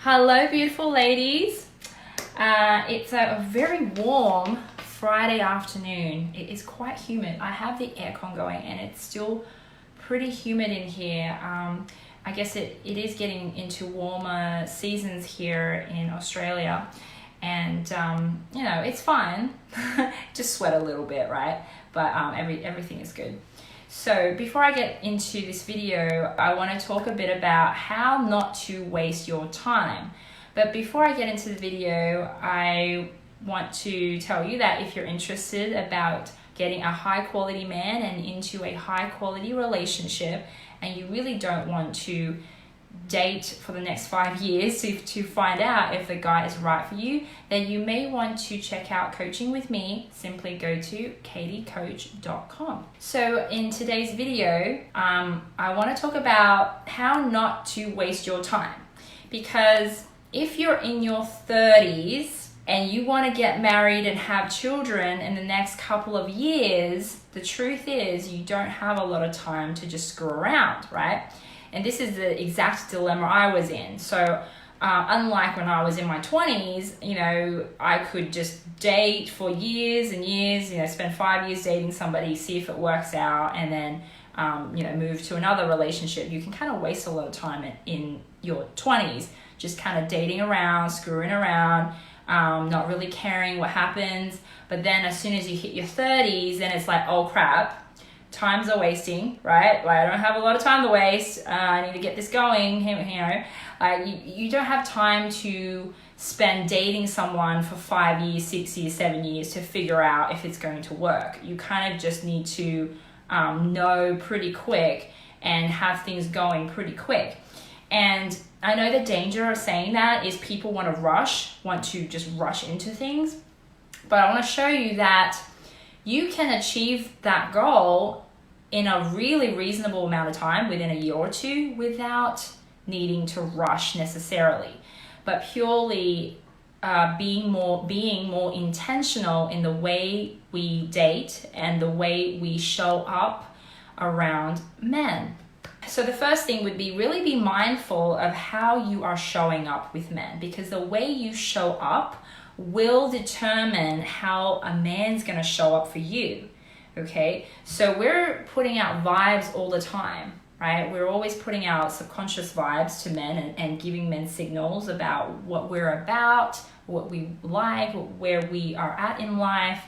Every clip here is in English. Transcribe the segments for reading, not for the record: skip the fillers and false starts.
Hello, beautiful ladies. It's a very warm Friday afternoon. It is quite humid. I have the aircon going and it's still pretty humid in here. I guess it is getting into warmer seasons here in Australia, and it's fine. Just sweat a little bit, right? But everything is good. So before I get into this video, I want to talk a bit about how not to waste your time. But before I get into the video, I want to tell you that if you're interested about getting a high quality man and into a high quality relationship, and you really don't want to date for the next 5 years to find out if the guy is right for you, then you may want to check out coaching with me. Simply go to katiecoach.com. So in today's video, I want to talk about how not to waste your time, because if you're in your 30s and you want to get married and have children in the next couple of years, the truth is you don't have a lot of time to just screw around, right? And this is the exact dilemma I was in. So unlike when I was in my 20s, I could just date for years and years, spend 5 years dating somebody, see if it works out, and then, move to another relationship. You can kind of waste a lot of time in your 20s, just kind of dating around, screwing around, not really caring what happens. But then as soon as you hit your 30s, then it's like, oh crap, times are wasting, right? Like, I don't have a lot of time to waste. I need to get this going. You don't have time to spend dating someone for 5 years, 6 years, 7 years to figure out if it's going to work. You kind of just need to know pretty quick and have things going pretty quick. And I know the danger of saying that is people want to just rush into things. But I want to show you that you can achieve that goal in a really reasonable amount of time, within a year or two, without needing to rush necessarily, but purely being more intentional in the way we date and the way we show up around men. So the first thing would be really be mindful of how you are showing up with men, because the way you show up will determine how a man's going to show up for you. Okay, so we're putting out vibes all the time, right? We're always putting out subconscious vibes to men and giving men signals about what we're about, what we like, where we are at in life,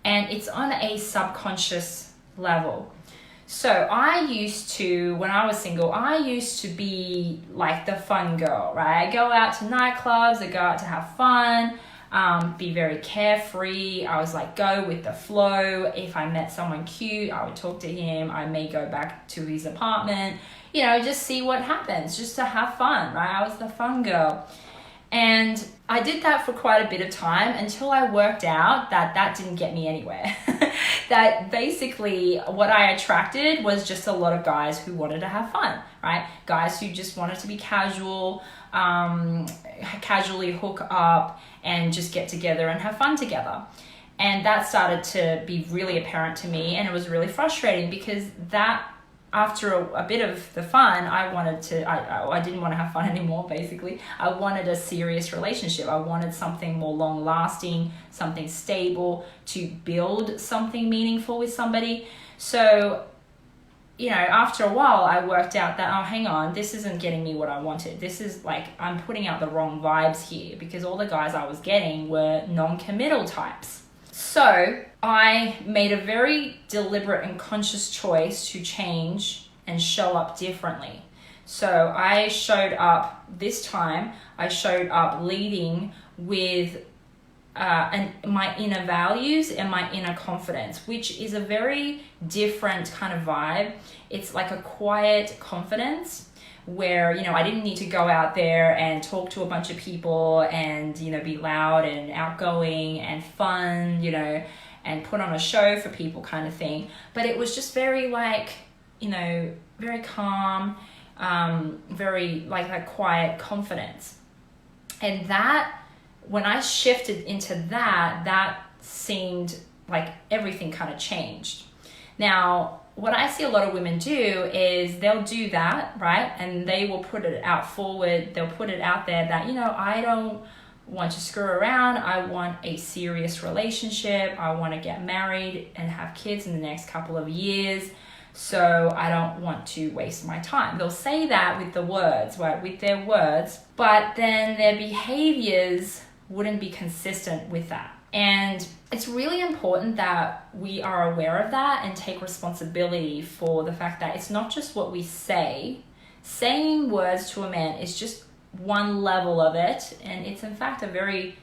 and it's on a subconscious level. So when I was single, I used to be like the fun girl, right? I go out to nightclubs, I go out to have fun, be very carefree. I was like, go with the flow. If I met someone cute, I would talk to him. I may go back to his apartment, just see what happens, just to have fun, right? I was the fun girl. And I did that for quite a bit of time until I worked out that didn't get me anywhere. That basically what I attracted was just a lot of guys who wanted to have fun, right? Guys who just wanted to be casual, casually hook up and just get together and have fun together. And that started to be really apparent to me, and it was really frustrating because after a bit of the fun, I didn't want to have fun anymore, basically. I wanted a serious relationship. I wanted something more long lasting, something stable, to build something meaningful with somebody. So, after a while, I worked out that, oh, hang on, this isn't getting me what I wanted. This is like, I'm putting out the wrong vibes here, because all the guys I was getting were non-committal types. So I made a very deliberate and conscious choice to change and show up differently. So I showed up leading with my inner values and my inner confidence, which is a very different kind of vibe. It's like a quiet confidence where, I didn't need to go out there and talk to a bunch of people and, be loud and outgoing and fun, and put on a show for people kind of thing. But it was just very very calm, very like that quiet confidence. And that, when I shifted into that seemed like everything kind of changed. Now, what I see a lot of women do is they'll do that, right? And they will put it out forward. They'll put it out there that, I don't want to screw around. I want a serious relationship. I want to get married and have kids in the next couple of years. So I don't want to waste my time. They'll say that with the words, right? With their words, but then their behaviors wouldn't be consistent with that. And it's really important that we are aware of that and take responsibility for the fact that it's not just what we say. Saying words to a man is just one level of it, and it's in fact a very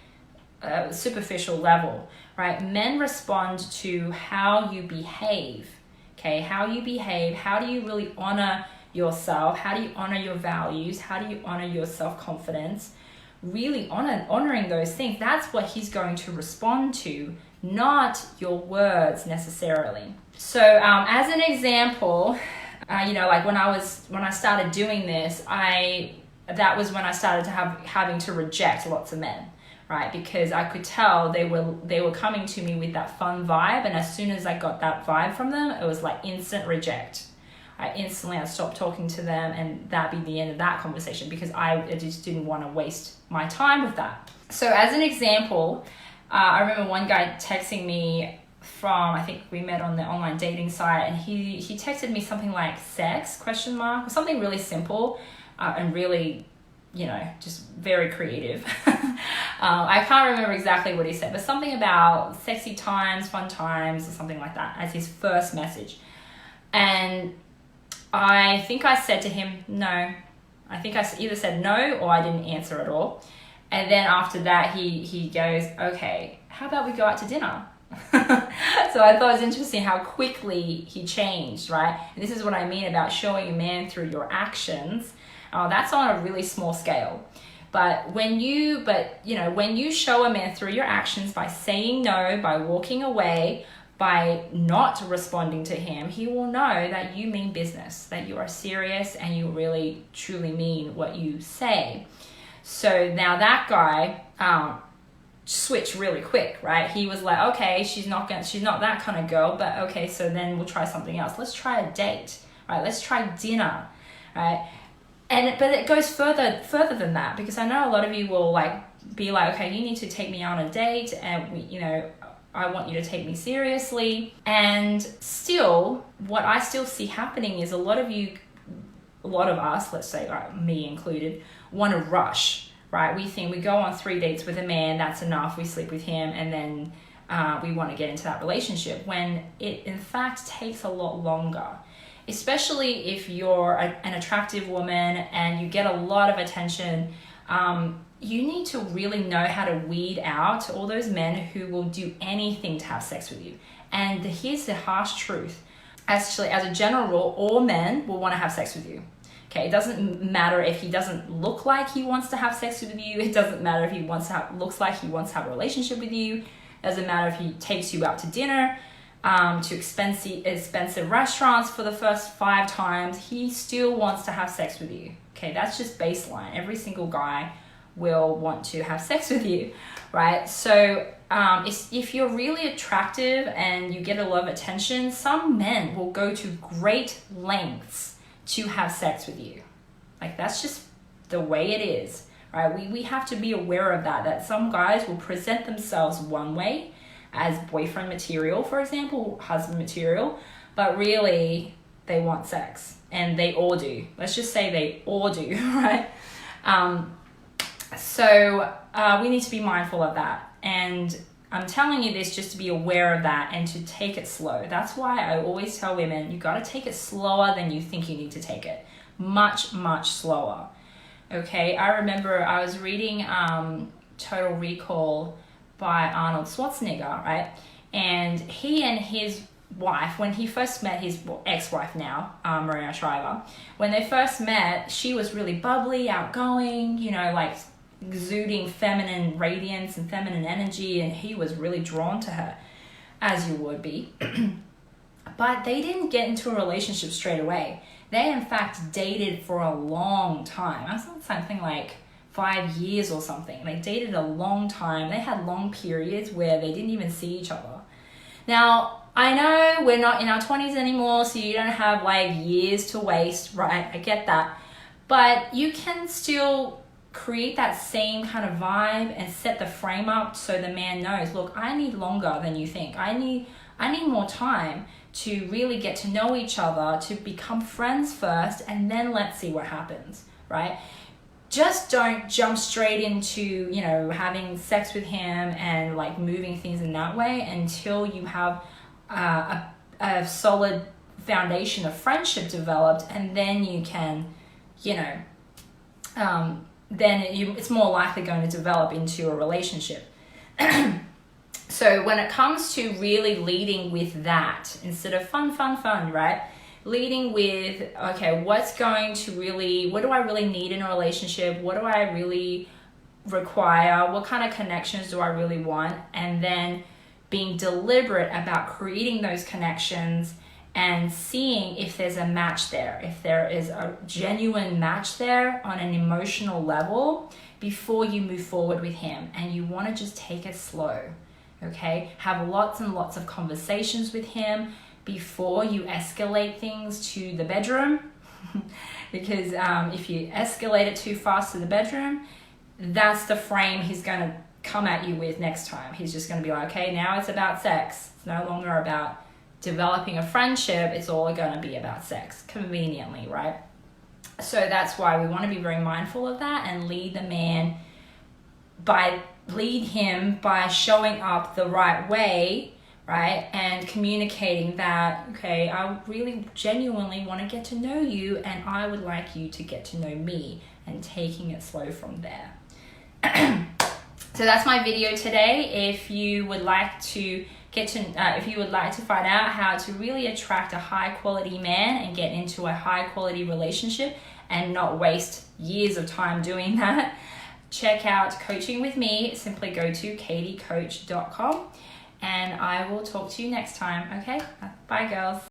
superficial level, right? Men respond to how you behave, okay? How you behave, how do you really honor yourself? How do you honor your values? How do you honor your self-confidence? Really honoring those things, that's what he's going to respond to, not your words necessarily. So as an example, like when I started doing this, that was when I started to having to reject lots of men, right? Because I could tell they were coming to me with that fun vibe, and as soon as I got that vibe from them, it was like instant reject. I'd stop talking to them, and that'd be the end of that conversation, because I just didn't want to waste my time with that. So as an example, I remember one guy texting me from, I think we met on the online dating site, and he texted me something like sex, ? Or something really simple and really, just very creative. I can't remember exactly what he said, but something about sexy times, fun times, or something like that as his first message. And I think I said to him, no. I think I either said no or I didn't answer at all. And then after that, he goes, okay, how about we go out to dinner? So I thought it was interesting how quickly he changed, right? And this is what I mean about showing a man through your actions. That's on a really small scale. But when you show a man through your actions by saying no, by walking away, by not responding to him, he will know that you mean business, that you are serious and you really truly mean what you say. So now that guy switched really quick, right? He was like, okay, she's not that kind of girl, but okay, so then we'll try something else. Let's try a date, right? Let's try dinner, right? But it goes further than that, because I know a lot of you will be like, okay, you need to take me on a date, and I want you to take me seriously. And still, what I still see happening is a lot of us, let's say me included, want to rush, right? We think we go on 3 dates with a man, that's enough, we sleep with him, and then we want to get into that relationship, when it in fact takes a lot longer. Especially if you're an attractive woman and you get a lot of attention, you need to really know how to weed out all those men who will do anything to have sex with you. And here's the harsh truth. Actually, as a general rule, all men will want to have sex with you. Okay, it doesn't matter if he doesn't look like he wants to have sex with you. It doesn't matter if he looks like he wants to have a relationship with you. It doesn't matter if he takes you out to dinner, to expensive restaurants for the first 5 times. He still wants to have sex with you. Okay, that's just baseline. Every single guy will want to have sex with you, right? So if you're really attractive and you get a lot of attention, some men will go to great lengths to have sex with you. That's just the way it is, right? We have to be aware of that some guys will present themselves one way as boyfriend material, for example, husband material, but really they want sex, and they all do. Let's just say they all do, right? So we need to be mindful of that. And I'm telling you this just to be aware of that and to take it slow. That's why I always tell women, you got to take it slower than you think you need to take it. Much, much slower. Okay, I remember I was reading Total Recall by Arnold Schwarzenegger, right? And he and his wife, when he first met his ex-wife now, Maria Shriver, when they first met, she was really bubbly, outgoing, exuding feminine radiance and feminine energy, and he was really drawn to her, as you would be. But they didn't get into a relationship straight away. They in fact dated for a long time. I was something like 5 years or something. They dated a long time. They had long periods where they didn't even see each other. Now, I know we're not in our 20s anymore, so you don't have like years to waste, right? I get that. But you can still create that same kind of vibe and set the frame up so the man knows, look, I need longer than you think. I need more time to really get to know each other, to become friends first, and then let's see what happens, right? Just don't jump straight into, you know, having sex with him and like moving things in that way until you have a solid foundation of friendship developed, and then you can, you know, it's more likely going to develop into a relationship. So when it comes to really leading with that, instead of fun, right? Leading with, okay, what do I really need in a relationship? What do I really require? What kind of connections do I really want? And then being deliberate about creating those connections and seeing if there's a match there, if there is a genuine match there on an emotional level before you move forward with him. And you want to just take it slow, okay? Have lots and lots of conversations with him before you escalate things to the bedroom. Because if you escalate it too fast to the bedroom, that's the frame he's going to come at you with next time. He's just going to be like, okay, now it's about sex. It's no longer about developing a friendship. It's all going to be about sex, conveniently, right? So that's why we want to be very mindful of that and lead him by showing up the right way, right? And communicating that, okay, I really genuinely want to get to know you and I would like you to get to know me, and taking it slow from there. So that's my video today. If you would like to find out how to really attract a high quality man and get into a high quality relationship and not waste years of time doing that, check out Coaching with Me. Simply go to katiecoach.com and I will talk to you next time. Okay, bye girls.